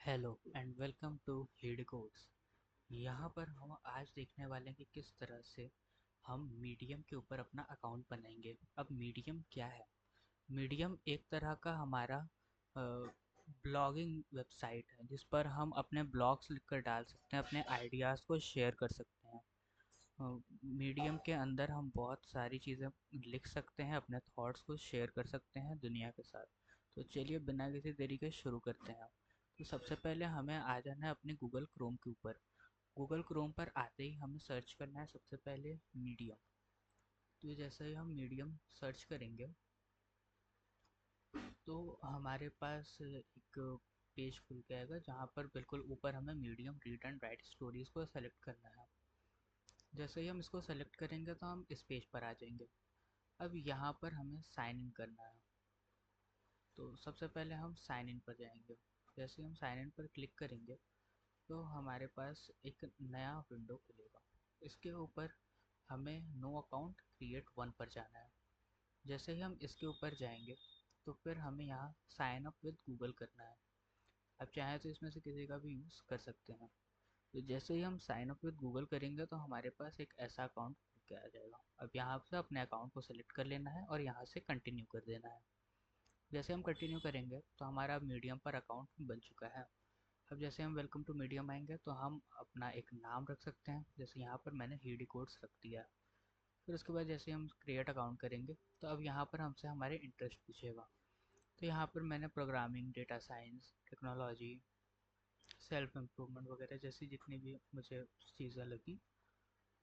Hello and welcome to lead codes. यहाँ पर हम आज देखने वाले हैं कि किस तरह से हम मीडियम के ऊपर अपना अकाउंट बनाएंगे। अब मीडियम क्या है? मीडियम एक तरह का हमारा ब्लॉगिंग वेबसाइट है जिस पर हम अपने ब्लॉग्स लिखकर डाल सकते हैं, अपने आइडियाज़ को शेयर कर सकते हैं। मीडियम के अंदर हम बहुत सारी चीज़ें लिख सकते हैं, अपने थॉट्स को शेयर कर सकते हैं दुनिया के साथ। तो चलिए बिना किसी देरी के शुरू करते हैं। तो सबसे पहले हमें आ जाना है अपने गूगल क्रोम के ऊपर। गूगल क्रोम पर आते ही हमें सर्च करना है सबसे पहले मीडियम। तो जैसे ही हम मीडियम सर्च करेंगे तो हमारे पास एक पेज खुल के आएगा जहाँ पर बिल्कुल ऊपर हमें medium read and right stories को सेलेक्ट करना है। जैसे ही हम इसको सेलेक्ट करेंगे तो हम इस पेज पर आ जाएंगे। अब यहाँ पर हमें साइन इन करना है। तो सबसे पहले हम साइन इन पर जाएंगे। जैसे ही हम साइन इन पर क्लिक करेंगे तो हमारे पास एक नया विंडो खुलेगा। इसके ऊपर हमें नो अकाउंट क्रिएट वन पर जाना है। जैसे ही हम इसके ऊपर जाएंगे तो फिर हमें यहाँ साइन अप विद गूगल करना है। अब चाहे तो इसमें से किसी का भी यूज़ कर सकते हैं। तो जैसे ही हम साइन अप विद गूगल करेंगे तो हमारे पास एक ऐसा अकाउंट खुल के आ जाएगा। अब यहाँ से अपने अकाउंट को सेलेक्ट कर लेना है और यहाँ से कंटिन्यू कर देना है। जैसे हम कंटिन्यू करेंगे तो हमारा मीडियम पर अकाउंट बन चुका है। अब जैसे हम वेलकम टू मीडियम आएंगे तो हम अपना एक नाम रख सकते हैं। जैसे यहाँ पर मैंने हीडी कोड्स रख दिया। फिर उसके बाद जैसे हम क्रिएट अकाउंट करेंगे तो अब यहाँ पर हमसे हमारे इंटरेस्ट पूछेगा। तो यहाँ पर मैंने programming, data science, technology, self improvement वगैरह जैसी जितनी भी मुझे चीज़ें लगी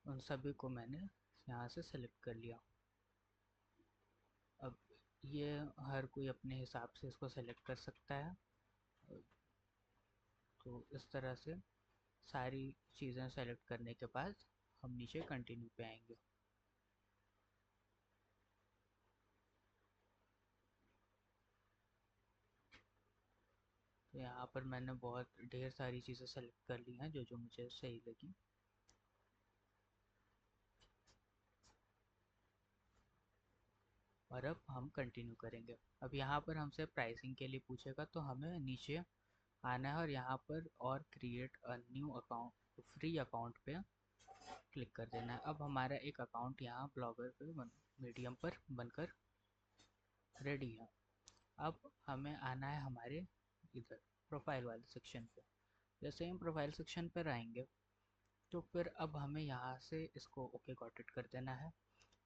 उन सभी को मैंने यहाँ से सेलेक्ट कर लिया। अब ये हर कोई अपने हिसाब से इसको सेलेक्ट कर सकता है। तो इस तरह से सारी चीज़ें सेलेक्ट करने के बाद हम नीचे कंटिन्यू पे आएंगे। तो यहाँ पर मैंने बहुत ढेर सारी चीज़ें सेलेक्ट कर ली हैं जो जो मुझे सही लगी। और अब हम कंटिन्यू करेंगे। अब यहाँ पर हमसे प्राइसिंग के लिए पूछेगा तो हमें नीचे आना है और यहाँ पर और create a new account free account पे क्लिक कर देना है। अब हमारा एक अकाउंट यहाँ ब्लॉगर पे मीडियम पर बनकर रेडी है। अब हमें आना है हमारे इधर प्रोफाइल वाले सेक्शन पे। जैसे ही हम प्रोफाइल सेक्शन पर आएंगे तो फिर अब हमें यहाँ से इसको ओके गॉट इट कर देना है।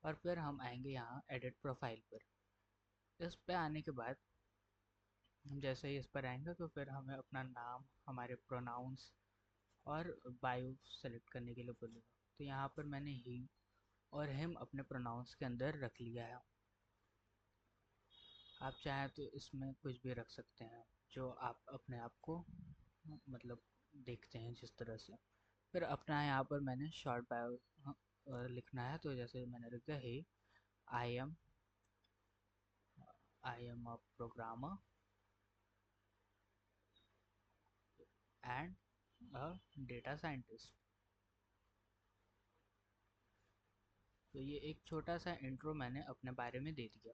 और फिर हम आएंगे यहाँ एडिट प्रोफाइल पर। इस पे आने के बाद हम जैसे ही इस पर आएंगे तो फिर हमें अपना नाम, हमारे प्रोनाउंस और बायो सेलेक्ट करने के लिए बोलेगा। तो यहाँ पर मैंने ही और हिम अपने प्रोनाउंस के अंदर रख लिया है। आप चाहें तो इसमें कुछ भी रख सकते हैं जो आप अपने आप को मतलब देखते हैं जिस तरह से। फिर अपना यहाँ पर मैंने शॉर्ट बायो लिखना है। तो जैसे मैंने लिख दिया है I am a programmer and a data scientist. तो ये एक छोटा सा इंट्रो मैंने अपने बारे में दे दिया।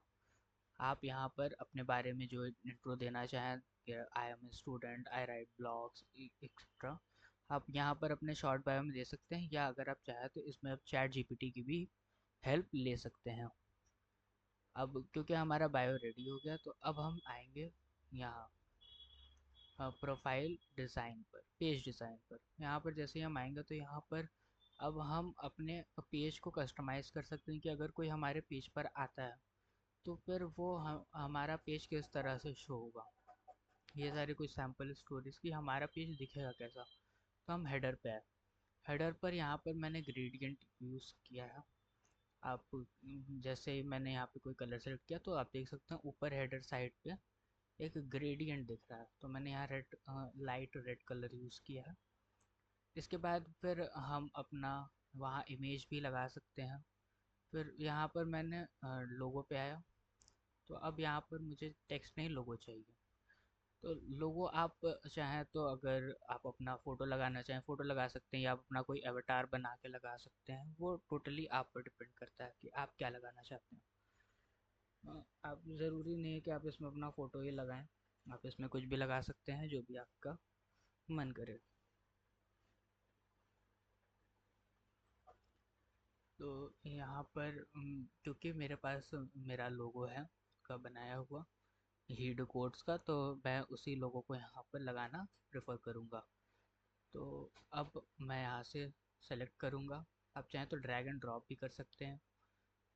आप यहाँ पर अपने बारे में जो इंट्रो देना चाहें कि I am a student, I write blogs etcetera, आप यहाँ पर अपने शॉर्ट बायो में दे सकते हैं। या अगर आप चाहें तो इसमें आप चैट जीपीटी की भी हेल्प ले सकते हैं। अब क्योंकि हमारा बायो रेडी हो गया तो अब हम आएंगे यहाँ प्रोफाइल डिज़ाइन पर, पेज डिज़ाइन पर। यहाँ पर जैसे ही हम आएंगे तो यहाँ पर अब हम अपने पेज को कस्टमाइज़ कर सकते हैं कि अगर कोई हमारे पेज पर आता है तो फिर वो हमारा पेज किस तरह से शो होगा। ये सारी कुछ सैम्पल स्टोरीज की हमारा पेज दिखेगा कैसा। तो हम हेडर पे आए। हेडर पर यहाँ पर मैंने ग्रेडियंट यूज़ किया है। आप जैसे ही मैंने यहाँ पे कोई कलर सेलेक्ट किया तो आप देख सकते हैं ऊपर हेडर साइड पे एक ग्रेडियंट दिख रहा है। तो मैंने यहाँ red, light red colour use किया है। इसके बाद फिर हम अपना वहाँ इमेज भी लगा सकते हैं। फिर यहाँ पर मैंने लोगो पे आया। तो अब यहाँ पर मुझे टेक्स्ट नहीं, लोगो चाहिए। तो लोगो आप चाहें तो अगर आप अपना फ़ोटो लगाना चाहें फ़ोटो लगा सकते हैं, या आप अपना कोई एवतार बना के लगा सकते हैं। वो टोटली आप पर डिपेंड करता है कि आप क्या लगाना चाहते हैं। आप ज़रूरी नहीं है कि आप इसमें अपना फ़ोटो ही लगाएं। आप इसमें कुछ भी लगा सकते हैं जो भी आपका मन करे। तो यहाँ पर क्योंकि मेरे पास मेरा लोगो है का बनाया हुआ हीड कोड्स का, तो मैं उसी लोगो को यहाँ पर लगाना प्रेफर करूँगा। तो अब मैं यहाँ से सेलेक्ट करूँगा। आप चाहें तो ड्रैग एंड ड्रॉप भी कर सकते हैं।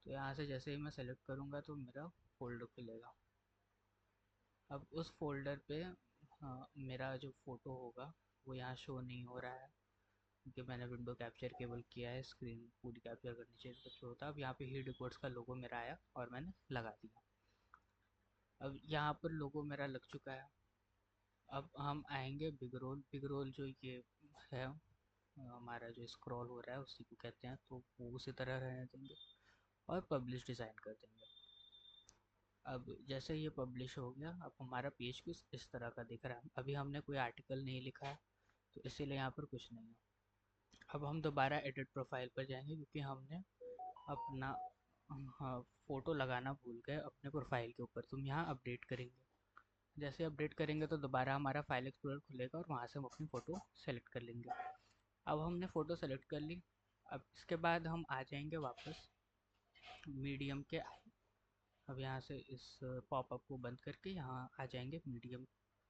तो यहाँ से जैसे ही मैं सेलेक्ट करूँगा तो मेरा फोल्डर खुलेगा। अब उस फोल्डर पे मेरा जो फ़ोटो होगा वो यहाँ शो नहीं हो रहा है, क्योंकि मैंने विंडो कैप्चर केवल किया है, स्क्रीन पूरी कैप्चर करनी चाहिए तो शो होता। अब यहाँ पे हीड रिकॉर्ड्स का लोगो मेरा आया और मैंने लगा दिया। अब यहाँ पर लोगो मेरा लग चुका है। अब हम आएंगे बिग रोल। बिग रोल जो ये है हमारा जो स्क्रॉल हो रहा है उसी को कहते हैं, तो वो उसी तरह रहने देंगे और पब्लिश डिज़ाइन कर देंगे। अब जैसे ये पब्लिश हो गया, अब हमारा पेज कुछ इस तरह का दिख रहा है। अभी हमने कोई आर्टिकल नहीं लिखा है, तो इसीलिए यहाँ पर कुछ नहीं है। अब हम दोबारा एडिट प्रोफाइल पर जाएंगे, क्योंकि हमने अपना हाँ फ़ोटो लगाना भूल गए अपने प्रोफाइल के ऊपर। तुम यहाँ अपडेट करेंगे। जैसे अपडेट करेंगे तो दोबारा हमारा फाइल एक्सप्लोरर खुलेगा और वहाँ से हम अपनी फ़ोटो सेलेक्ट कर लेंगे। अब हमने फ़ोटो सेलेक्ट कर ली। अब इसके बाद हम आ जाएंगे वापस मीडियम के। अब यहाँ से इस पॉपअप को बंद करके यहाँ आ जाएंगे मीडियम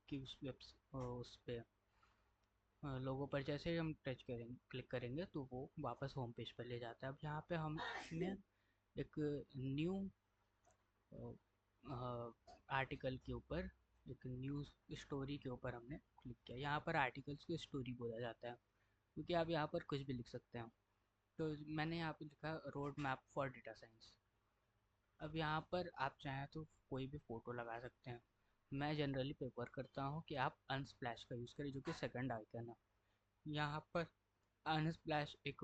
की उस पे लोगो पर। जैसे ही हम टच करेंगे, क्लिक करेंगे, तो वो वापस होम पेज पर ले जाता है। अब यहाँ पे हमने एक न्यू आर्टिकल के ऊपर, एक न्यूज़ स्टोरी के ऊपर हमने क्लिक किया। यहाँ पर आर्टिकल्स को स्टोरी बोला जाता है, क्योंकि आप यहाँ पर कुछ भी लिख सकते हैं। तो मैंने यहाँ पे लिखा road map for data science. अब यहाँ पर आप चाहें तो कोई भी फ़ोटो लगा सकते हैं। मैं जनरली प्रेफर करता हूँ कि आप अनस्प्लैश का यूज़ करें, जो कि सेकंड आइकन है यहाँ पर। अनस्प्लैश एक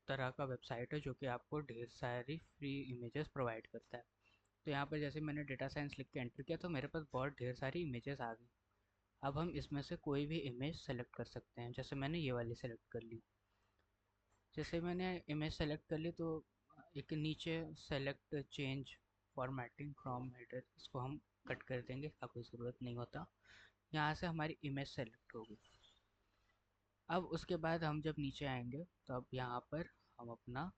तरह का वेबसाइट है जो कि आपको ढेर सारी फ्री इमेजेस प्रोवाइड करता है। तो यहाँ पर जैसे मैंने डेटा साइंस लिख के एंटर किया तो मेरे पास बहुत ढेर सारी इमेजेस आ गई। अब हम इसमें से कोई भी इमेज सेलेक्ट कर सकते हैं। जैसे मैंने ये वाली सेलेक्ट कर ली। जैसे मैंने इमेज सेलेक्ट कर ली तो एक नीचे select change formatting from header, इसको हम कट कर देंगे, इसका कोई ज़रूरत नहीं होता। यहाँ से हमारी इमेज सेलेक्ट होगी। अब उसके बाद हम जब नीचे आएंगे तो अब यहाँ पर हम अपना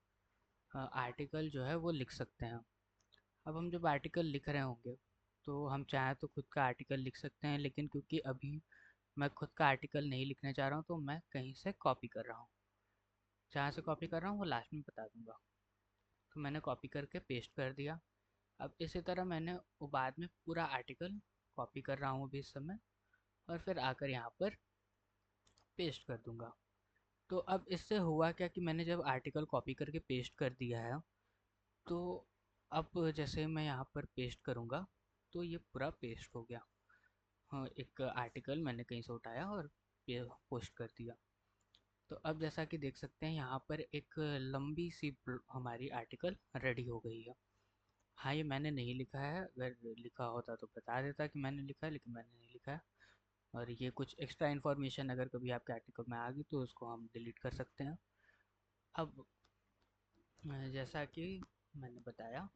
आर्टिकल जो है वो लिख सकते हैं। अब हम जब आर्टिकल लिख रहे होंगे तो हम चाहें तो खुद का आर्टिकल लिख सकते हैं, लेकिन क्योंकि अभी मैं खुद का आर्टिकल नहीं लिखने जा रहा हूँ तो मैं कहीं से कॉपी कर रहा हूँ। जहाँ से कॉपी कर रहा हूँ वो लास्ट में बता दूंगा। तो मैंने कॉपी करके पेस्ट कर दिया। अब इसी तरह मैंने वो बाद में पूरा आर्टिकल कॉपी कर रहा हूँ अभी इस समय, और फिर आकर यहाँ पर पेस्ट कर दूंगा। तो अब इससे हुआ क्या कि मैंने जब आर्टिकल कॉपी करके पेस्ट कर दिया है, तो अब जैसे मैं यहाँ पर पेस्ट करूँगा तो ये पूरा पेस्ट हो गया। हाँ, एक आर्टिकल मैंने कहीं से उठाया और पोस्ट कर दिया। तो अब जैसा कि देख सकते हैं यहाँ पर एक लंबी सी हमारी आर्टिकल रेडी हो गई है। हाँ, ये मैंने नहीं लिखा है, अगर लिखा होता तो बता देता कि मैंने लिखा है, लेकिन मैंने नहीं लिखा है। और ये कुछ एक्स्ट्रा इन्फॉर्मेशन अगर कभी आपके आर्टिकल में आ गई तो उसको हम डिलीट कर सकते हैं। अब जैसा कि मैंने बताया,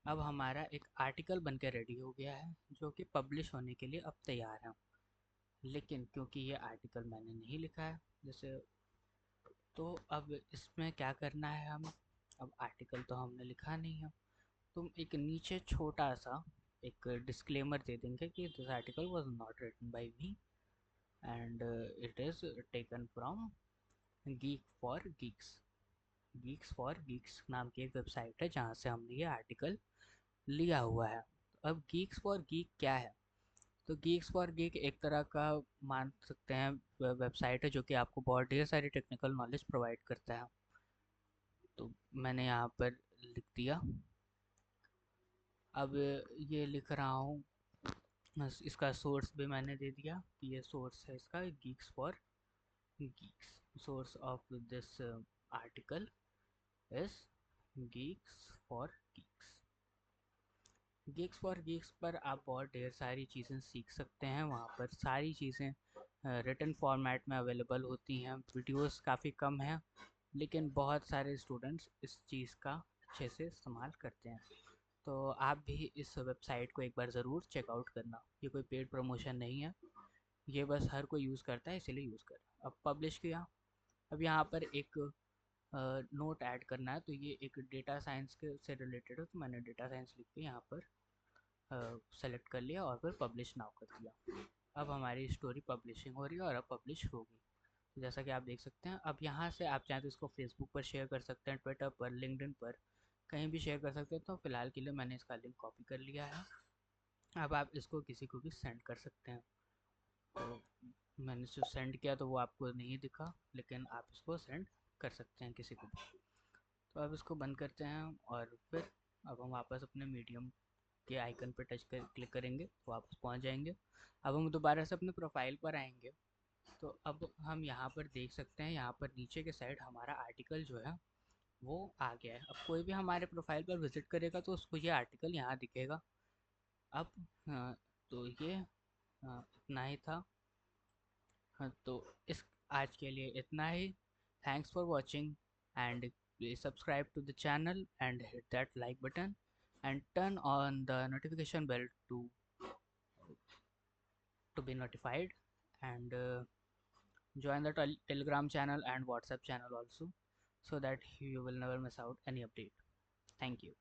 अब हमारा एक आर्टिकल बनकर रेडी हो गया है जो कि पब्लिश होने के लिए अब तैयार है। लेकिन क्योंकि ये आर्टिकल मैंने नहीं लिखा है जैसे, तो अब इसमें क्या करना है हम। अब आर्टिकल तो हमने लिखा नहीं है, तुम एक नीचे छोटा सा एक डिस्क्लेमर दे देंगे कि this article was not written by me and it is taken from Geek for Geeks. Geeks for Geeks नाम की एक वेबसाइट है जहाँ से हमने ये आर्टिकल लिया हुआ है। अब गीक्स फॉर गीक क्या है। तो गीक्स फॉर गीक एक तरह का मान सकते हैं वेबसाइट है जो कि आपको बहुत ढेर सारी टेक्निकल नॉलेज प्रोवाइड करता है। तो मैंने यहाँ पर लिख दिया। अब ये लिख रहा हूँ, बस इसका सोर्स भी मैंने दे दिया कि ये सोर्स है इसका Geeks for Geeks. Source of this article is Geeks for Geeks. Geeks for Geeks पर आप बहुत ढेर सारी चीज़ें सीख सकते हैं। वहाँ पर सारी चीज़ें रिटन फॉर्मेट में अवेलेबल होती हैं। वीडियोस काफ़ी कम हैं, लेकिन बहुत सारे स्टूडेंट्स इस चीज़ का अच्छे से इस्तेमाल करते हैं। तो आप भी इस वेबसाइट को एक बार ज़रूर चेकआउट करना। ये कोई पेड प्रमोशन नहीं है, ये बस हर कोई यूज़ करता है इसीलिए यूज़ कर। अब पब्लिश किया। अब यहाँ पर एक नोट ऐड करना है, तो ये एक डेटा साइंस के से रिलेटेड है, तो मैंने डेटा साइंस लिख के यहाँ पर सेलेक्ट कर लिया और फिर पब्लिश नाउ कर दिया। अब हमारी स्टोरी पब्लिशिंग हो रही है और अब पब्लिश होगी। तो जैसा कि आप देख सकते हैं, अब यहाँ से आप चाहें तो इसको फेसबुक पर शेयर कर सकते हैं, ट्विटर पर, लिंक्डइन पर, कहीं भी शेयर कर सकते हैं। तो फिलहाल के लिए मैंने इसका लिंक कॉपी कर लिया है। अब आप इसको किसी को भी सेंड कर सकते हैं। तो मैंने जो सेंड किया तो वो आपको नहीं दिखा, लेकिन आप इसको सेंड कर सकते हैं किसी को भी। तो अब इसको बंद करते हैं और फिर अब हम वापस अपने मीडियम के आइकन पर टच कर क्लिक करेंगे तो वापस पहुंच जाएंगे। अब हम दोबारा से अपने प्रोफाइल पर आएंगे। तो अब हम यहाँ पर देख सकते हैं, यहाँ पर नीचे के साइड हमारा आर्टिकल जो है वो आ गया है। अब कोई भी हमारे प्रोफाइल पर विजिट करेगा तो उसको ये आर्टिकल यहाँ दिखेगा। अब तो ये इतना ही था। तो इस आज के लिए इतना ही। Thanks for watching and please subscribe to the channel and hit that like button and turn on the notification bell to be notified, and join the telegram channel and whatsapp channel also, so that you will never miss out any update. Thank you.